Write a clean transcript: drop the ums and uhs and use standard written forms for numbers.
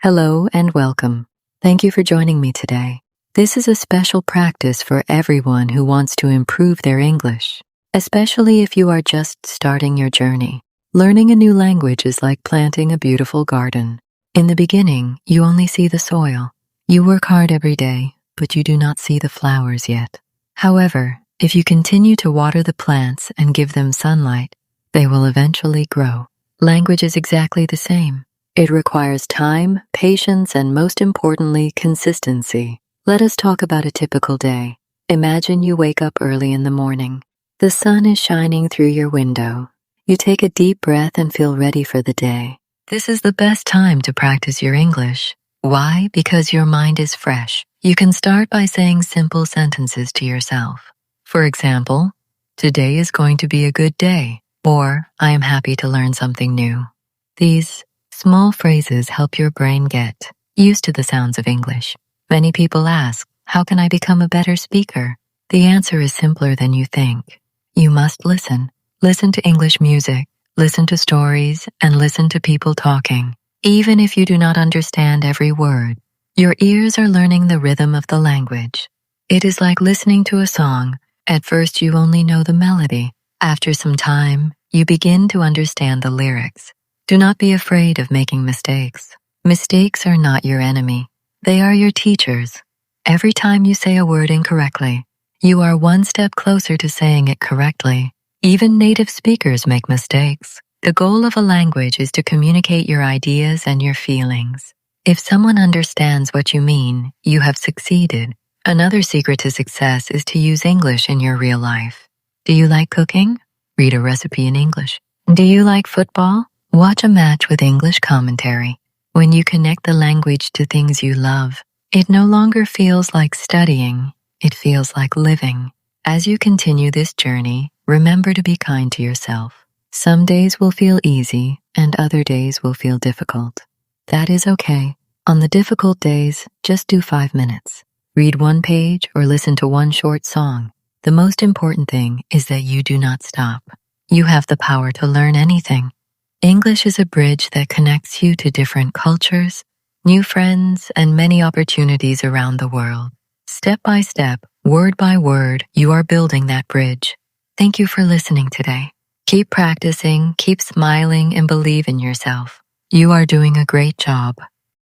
Hello and welcome. Thank you for joining me today. This is a special practice for everyone who wants to improve their English, especially if you are just starting your journey. Learning a new language is like planting a beautiful garden. In the beginning, you only see the soil. You work hard every day, but you do not see the flowers yet. However, if you continue to water the plants and give them sunlight, they will eventually grow. Language is exactly the same. It requires time, patience, and most importantly, consistency. Let us talk about a typical day. Imagine you wake up early in the morning. The sun is shining through your window. You take a deep breath and feel ready for the day. This is the best time to practice your English. Why? Because your mind is fresh. You can start by saying simple sentences to yourself. For example, today is going to be a good day, or I am happy to learn something new. These small phrases help your brain get used to the sounds of English. Many people ask, how can I become a better speaker? The answer is simpler than you think. You must listen. Listen to English music, listen to stories, and listen to people talking. Even if you do not understand every word, your ears are learning the rhythm of the language. It is like listening to a song. At first, you only know the melody. After some time, you begin to understand the lyrics. Do not be afraid of making mistakes. Mistakes are not your enemy. They are your teachers. Every time you say a word incorrectly, you are one step closer to saying it correctly. Even native speakers make mistakes. The goal of a language is to communicate your ideas and your feelings. If someone understands what you mean, you have succeeded. Another secret to success is to use English in your real life. Do you like cooking? Read a recipe in English. Do you like football? Watch a match with English commentary. When you connect the language to things you love, it no longer feels like studying, it feels like living. As you continue this journey, remember to be kind to yourself. Some days will feel easy and other days will feel difficult. That is okay. On the difficult days, just do 5 minutes. Read one page or listen to one short song. The most important thing is that you do not stop. You have the power to learn anything. English is a bridge that connects you to different cultures, new friends, and many opportunities around the world. Step by step, word by word, you are building that bridge. Thank you for listening today. Keep practicing, keep smiling, and believe in yourself. You are doing a great job.